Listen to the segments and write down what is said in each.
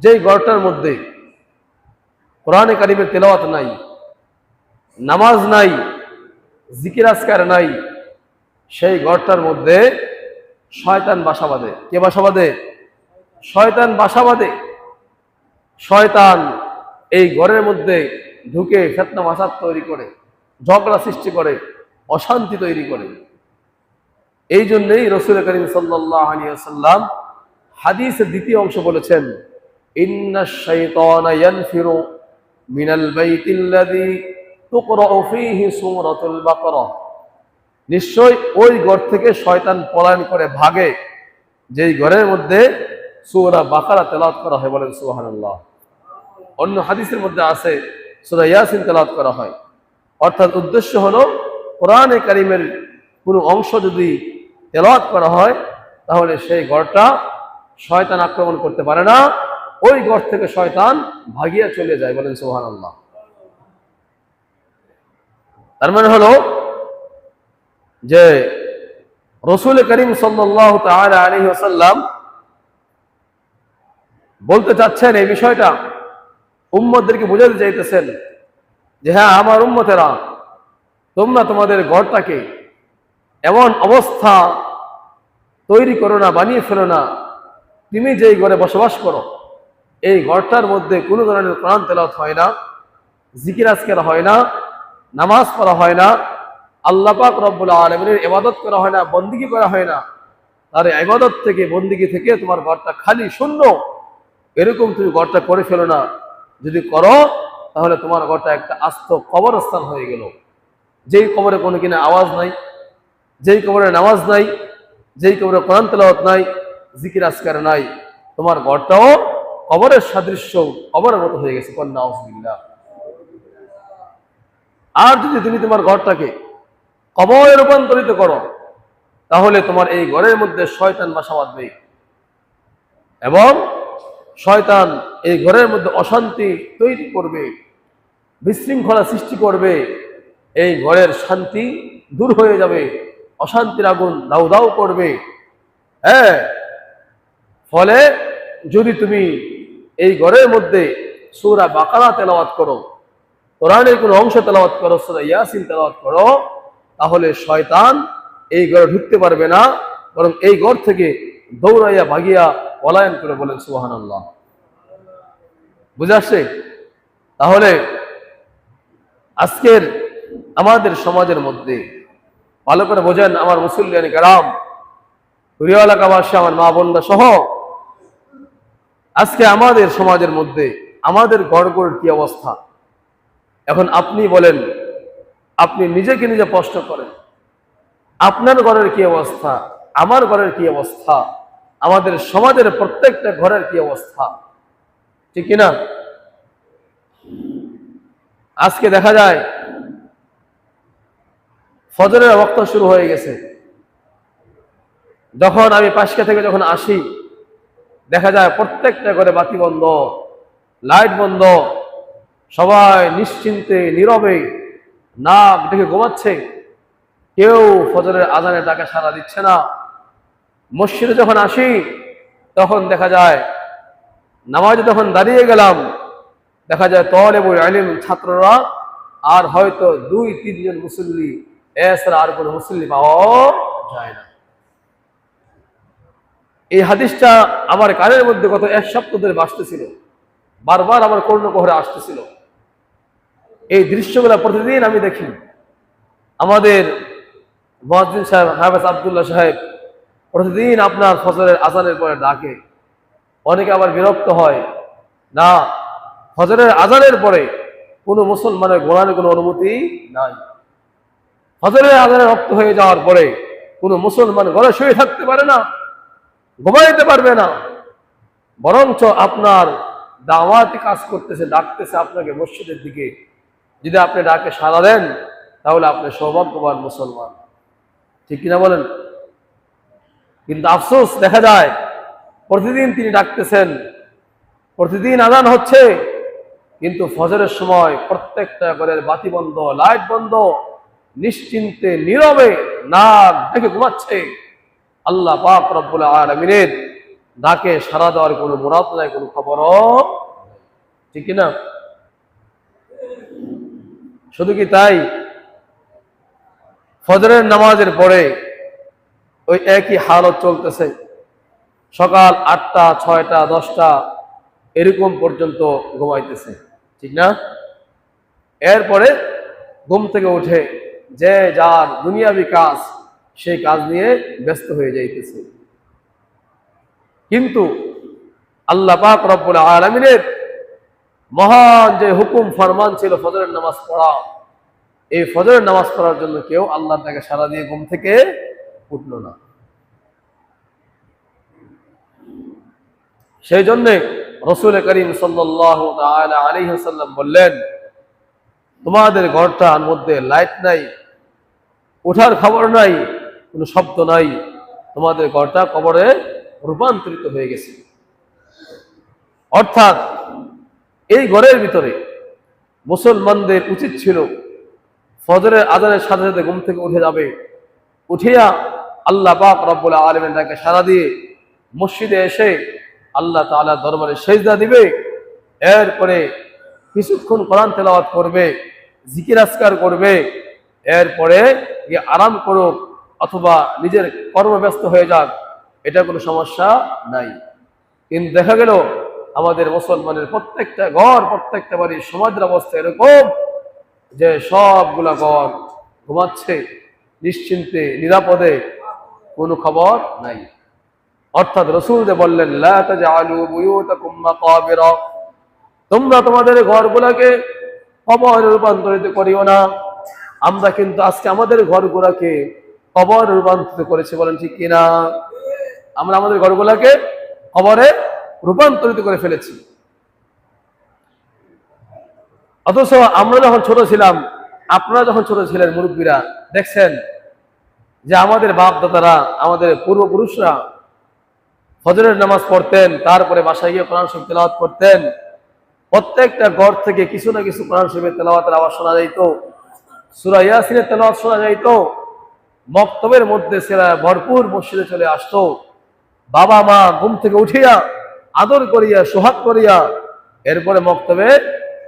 যেই ঘরটার মধ্যে কোরআনে কারিমের তেলাওয়াত নাই, নামাজ নাই, জিকির আজকার নাই, সেই ঘরটার মধ্যে শয়তান বাসা বাঁধে। কে বাসা বাঁধে? শয়তান বাসা বাঁধে। শয়তান এই ঘরের মধ্যে ঢুকে ফিতনা ফাসাদ তৈরি করে, ঝগড়া সৃষ্টি করে, অশান্তি তৈরি করে। এই জন্যই রাসূল করিম সাল্লাল্লাহু আলাইহি ওয়াসাল্লাম হাদিসের দ্বিতীয় অংশ বলেছেন, ইন্নাশ শাইতানা ইয়ানফিরু মিনাল বাইতিল্লাযী তুকরাউ ফীহি সূরাতুল বাকারা। নিশ্চয় ওই ঘর থেকে শয়তান পলায়ন করে ভাগে যেই ঘরের মধ্যে সূরা বাকারা তেলাওয়াত করা হয়। বলেন সুবহানাল্লাহ। অন্য হাদিসের মধ্যে আছে সূরা ইয়াসিন তেলাওয়াত করা হয়। অর্থাৎ উদ্দেশ্য হলো কোরআনে কারিমের কোনো অংশ যদি তেলাওয়াত করা হয় তাহলে সেই ঘরটা শয়তান আক্রমণ করতে পারে না, ওই ঘর থেকে শয়তান ভাগিয়া চলে যায়। বলেন সুবহানাল্লাহ। তার মানে হলো যে রাসূল করিম সাল্লাল্লাহু তাআলা আলাইহি ওয়াসাল্লাম বলতে চাচ্ছেন এই বিষয়টা, উম্মতদেরকে বোঝাতে চাইতেছেন যে হ্যাঁ, আমার উম্মতেরা, তোমরা তোমাদের ঘরটাকে এমন অবস্থা তৈরি করো না, বানিয়ে ফেলো না, তুমি যেই ঘরে বসবাস করো এই ঘরটার মধ্যে কোনো ধরনের কোরআন তেলাওয়াত হয় না, জিকির আজকার হয় না, নামাজ পড়া হয় না, আল্লাহ পাক রব্বুল আলামিনের ইবাদত করা হয় না, বন্দেগী করা হয় না। তার ইবাদত থেকে, বন্দেগী থেকে তোমার ঘরটা খালি শূন্য, এরকম তুমি ঘরটা করে ফেলো না। যদি করো তাহলে তোমার ঘরটা একটা আস্ত কবরস্থান হয়ে গেল। যেই কবরে কোনো কিনা আওয়াজ নাই, যেই কবরে নামাজ নাই, যেই কবরে কোরআন তেলাওয়াত নাই, জিকির আজকার নাই, তোমার ঘরটাও কবরের সাদৃশ্য, কবরের মতো হয়ে গেছে। নাউযুবিল্লাহ। আর যদি তুমি তোমার ঘরটাকে কবরে রূপান্তরিত করো তাহলে তোমার এই ঘরের মধ্যে শয়তান বাসা বাঁধবে এবং শয়তান এই ঘরের মধ্যে অশান্তি তৈরি করবে, বিশৃঙ্খলা সৃষ্টি করবে। এই ঘরের শান্তি দূর হয়ে যাবে, অশান্তির আগুন দাউ দাউ করবে। হ্যাঁ, ফলে যদি তুমি এই ঘরের মধ্যে সূরা বাকারা তেলাওয়াত করো, কোরআনের কোনো অংশ তেলাওয়াত করো, সূরা ইয়াসিন তেলাওয়াত করো, তাহলে শয়তান এই ঘরে ঢুকতে পারবে না, বরং এই ঘর থেকে দৌড়াইয়া ভাগিয়া পলায়ন করে। বলেন সুবহানাল্লাহ। বুঝে আসছে? তাহলে আজকের আমাদের সমাজের মধ্যে ভালো করে বোঝেন আমার মুসল্লিয়ান কেরাম, প্রিয় এলাকাবাসী, আমার মা বোনরা সহ, আজকে আমাদের সমাজের মধ্যে আমাদের ঘরগুলোর কি অবস্থা। এখন আপনি বলেন, আপনি নিজেকে নিজে প্রশ্ন করেন, আপনার ঘরের কি অবস্থা, আমার ঘরের কি অবস্থা, আমাদের সমাজের প্রত্যেকটা ঘরের কি অবস্থা, ঠিক কিনা? আজকে দেখা যায় ফজরের ওয়াক্ত শুরু হয়ে গেছে, যখন আমি পাশকা থেকে যখন আসি দেখা যায় প্রত্যেকটা ঘরে বাতি বন্ধ, লাইট বন্ধ, সবাই নিশ্চিন্তে নীরবে নাক ডেকে ঘুমাচ্ছে, কেউ ফজরের আজানের ডাকে সাড়া দিচ্ছে না। মসজিদে যখন আসি তখন দেখা যায় নামাজে যখন দাঁড়িয়ে গেলাম দেখা যায় তালেবুল ইলম ছাত্ররা আর হয়তো 2-3 জন মুসল্লি, এছাড়া আর কোনো মুসল্লি পাওয়া যায় না। এই হাদিসটা আমার কানের মধ্যে গত 1 সপ্তাহ ধরে বাজতেছিল, বারবার আমার কর্ণকুহরে আসতেছিল। এই দৃশ্যগুলো প্রতিদিন আমি দেখি। আমাদের মুয়াজ্জিন সাহেব হাফেজ আব্দুল্লাহ সাহেব প্রতিদিন আপনার ফজরের আজানের পরে ডাকে। অনেকে আবার বিরক্ত হয়, না, ফজরের আজানের পরে কোনো মুসলমানের ঘোরানোর কোনো অনুমতি নাই। ফজরের আজানের রক্ত হয়ে যাওয়ার পরে কোনো মুসলমান ঘরে শুয়ে থাকতে পারে না, ঘুমাইতে পারবে না, বরঞ্চ আপনার দাওয়াতি কাজ করতেছে, ডাকতেছে আপনাকে মসজিদের দিকে। যদি আপনি ডাকে সাড়া দেন তাহলে আপনি সৌভাগ্যবান মুসলমান, ঠিক কিনা বলেন? কিন্তু আফসোস, দেখা যায় প্রতিদিন তিনি ডাকতেছেন, প্রতিদিন আজান হচ্ছে, কিন্তু ফজরের সময় প্রত্যেকটা ঘরের বাতি বন্ধ, লাইট বন্ধ, নিশ্চিন্তে নীরবে নাক ডেকে ঘুমাচ্ছে। আল্লাহ পাক রব্বুল আলামিনের ডাকে সাড়া দেওয়ার কোনো মুরাদ নাই, কোনো খবরও, ঠিক না? শুধু কি তাই, ফজরের নামাজের পরে ওই একই হালত চলতেছে, সকাল 8টা 6টা 10টা এরকম পর্যন্ত ঘুমাইতেছে, ঠিক না? এরপরে ঘুম থেকে উঠে যে যার দুনিয়াবি কাজ সেই কাজ নিয়ে ব্যস্ত হয়ে যাইতেছে। কিন্তু আল্লাহ পাক রব্বুল আলামিনের মহান যে হুকুম ফরমান ছিল ফজরের নামাজ পড়া, এই ফজরের নামাজ পড়ার জন্য কেউ আল্লাহর ডাকে সাড়া দিয়ে ঘুম থেকে উঠল না। সেই জন্য রাসূল করিম সাল্লাল্লাহু তাআলা আলাইহি ওয়াসাল্লাম বললেন, তোমাদের ঘরটার মধ্যে লাইট নাই, ওঠার খবর নাই, কোনো শব্দ নাই, তোমাদের ঘরটা কবরে রূপান্তরিত হয়ে গেছে। অর্থাৎ এই ঘরের ভিতরে মুসলমানদের উচিত ছিল ফজরের আজানের সাথে সাথে ঘুম থেকে উঠে যাবে, উঠিয়া আল্লাহ পাক রব্বুল আলামিনের ডাকে সাড়া দিয়ে মসজিদে এসে আল্লাহ তাআলার দরবারে সেজদা দিবে, এরপরে কিছুক্ষণ কোরআন তেলাওয়াত করবে, জিকির আজকার করবে, এরপরে গিয়ে আরাম করুক অথবা নিজের কর্মব্যস্ত হয়ে যাক, এটা কোনো সমস্যা নাই। কিন্তু দেখা গেল আমাদের মুসলমানের প্রত্যেকটা ঘর, প্রত্যেকটা বাড়ির সমাজের অবস্থা এরকম যে সবগুলা ঘর ঘুমাচ্ছে নিশ্চিন্তে, নিরাপদে, কোনো খবর নাই। অর্থাৎ রাসূল যে বললেন, লা তাজআলু বুয়ুতাকুম মাকাবিরা, তোমরা তোমাদের ঘরগুলোকে কবরে রূপান্তরিত করিও না। আমরা কিন্তু আজকে আমাদের ঘরগুলোকে কবরে রূপান্তরিত করেছি, বলেন ঠিক কিনা? আমরা আমাদের ঘরগুলোকে কবরে রূপান্তরিত করে ফেলেছি। অথচ আমরা যখন ছোট ছিলাম, আপনারা যখন ছোট ছিলেন, মুরব্বীরা দেখছেন যে আমাদের বাপ দাদারা, আমাদের পূর্বপুরুষরা ফজরের নামাজ পড়তেন, তারপরে বাসায় গিয়ে কোরআন শরীফ তেলাওয়াত করতেন। প্রত্যেকটা ঘর থেকে কিছু না কিছু কোরআন শরীফের তেলাওয়াতের আওয়াজ শোনা যাইত, সূরা ইয়াসিনের তেলাওয়াত শোনা যাইত। মক্তবের মধ্যে ছেলেরা ভরপুর মসজিদে চলে আসতো, বাবা মা ঘুম থেকে উঠিয়া আদর করিয়া সোহাগ করিয়া এরপরে মক্তবে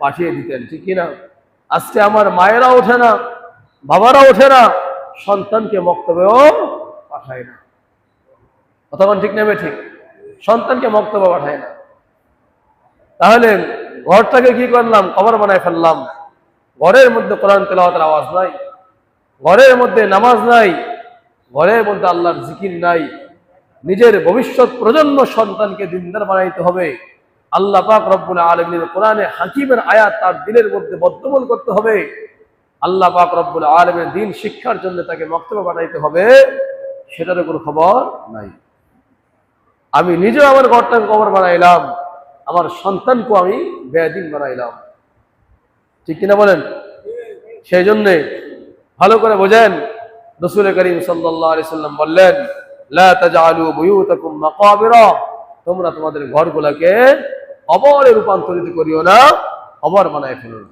পাঠিয়ে দিতেন, ঠিক কিনা? আজকে আমার মায়েরা ওঠে না, বাবারা ওঠে না, সন্তানকে মক্তবেও পাঠায় না। অতক্ষণ ঠিক নেবে, ঠিক, সন্তানকে মক্তবে পাঠায় না। তাহলে ঘরটাকে কি করলাম? কবর বানায় ফেললাম। ঘরের মধ্যে কোরআন তেলাওয়াতের আওয়াজ নাই, ঘরের মধ্যে নামাজ নাই, ঘরের মধ্যে আল্লাহর জিকির নাই। নিজের ভবিষ্যৎ প্রজন্ম সন্তানকে দিনদার বানাইতে হবে। আল্লাহ পাক রব্বুল আলামিনের কোরআনে হাকিমের আয়াত তার দিলের মধ্যে বদ্ধমূল করতে হবে। আল্লাহ পাক রব্বুল আলামিনের দ্বীন শিক্ষার জন্য তাকে মক্তবে পাঠাইতে হবে, সেটার কোনো খবর নাই। আমি নিজেও আমার ঘরটাকে কবর বানাইলাম, আমার সন্তানকেও আমি বেয়াদীন বানাইলাম, ঠিক কিনা বলেন? সেই জন্যে ভালো করে বোঝেন, রাসূল করিম সাল্লাল্লাহু আলাইহি সাল্লাম বললেন, লা তাজআলু বুয়ুতাকুম মাকাবিরা, তোমরা তোমাদের ঘরগুলোকে কবরে রূপান্তরিত করিও না, কবর বানায় ফেলো না।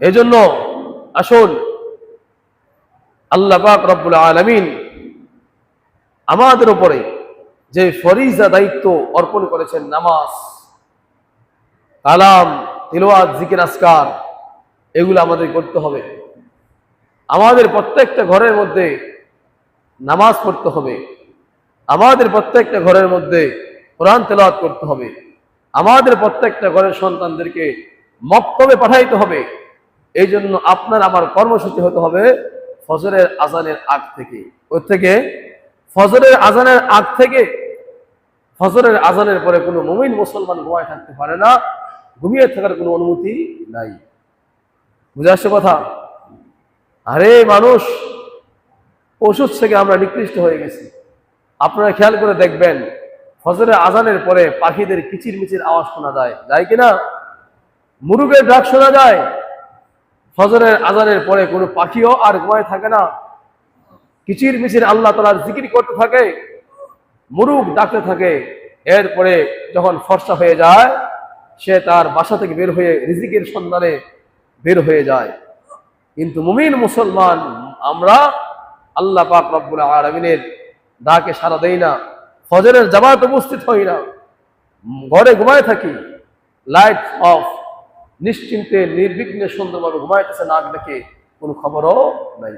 এই জন্য আসুন আল্লাহ পাক রব্বুল আলামিন আমাদের উপরে যে ফরিজা দায়িত্ব অর্পণ করেছেন, নামাজ, কালাম, তিলাওয়াত, জিকির আজকার, এগুলো আমাদের করতে হবে। আমাদের প্রত্যেকটা ঘরের মধ্যে নামাজ পড়তে হবে, আমাদের প্রত্যেকটা ঘরের মধ্যে কোরআন তেলাওয়াত করতে হবে, আমাদের প্রত্যেকটা ঘরের সন্তানদেরকে মক্তবে পাঠাইতে হবে। এই জন্য আপনার আমার কর্মসূচি হতে হবে ফজরের আজানের আগ থেকে। ওর থেকে ফজরের আজানের আগ থেকে ফজরের আজানের পরে কোনো মুমিন মুসলমান ঘুমায় থাকতে পারে না, ঘুমিয়ে থাকার কোনো অনুমতি নাই। বুঝে আসছে কথা? আরে মানুষ, ওষুধ থেকে আমরা নিকৃষ্ট হয়ে গেছি। আপনারা খেয়াল করে দেখবেন, ফজরের আজানের পরে পাখিদের কিচির মিচির আওয়াজ শোনা যায়, যায় কিনা? মুরুগের ডাক শোনা যায়। ফজরের আজানের পরে কোনো পাখিও আর ঘুমায় থাকে না, কিচির মিচির আল্লাহ তাআলার জিকির করতে থাকে, মুরুগ ডাকতে থাকে। এরপরে যখন ফর্সা হয়ে যায়, সে তার বাসা থেকে বের হয়ে রিজিকের সন্ধানে বের হয়ে যায়। কিন্তু মুমিন মুসলমান আমরা আল্লাহ পাক রব্বুল আলামিনের ডাকে সাড়া দেই না, ফজরের জামাত উপস্থিত হই না, ঘরে ঘুমায় থাকি, লাইট অফ, নিশ্চিন্তে নির্বিঘ্নে সুন্দরভাবে ঘুমাইতেছে, নাক ডেকে কোনো খবরও নাই।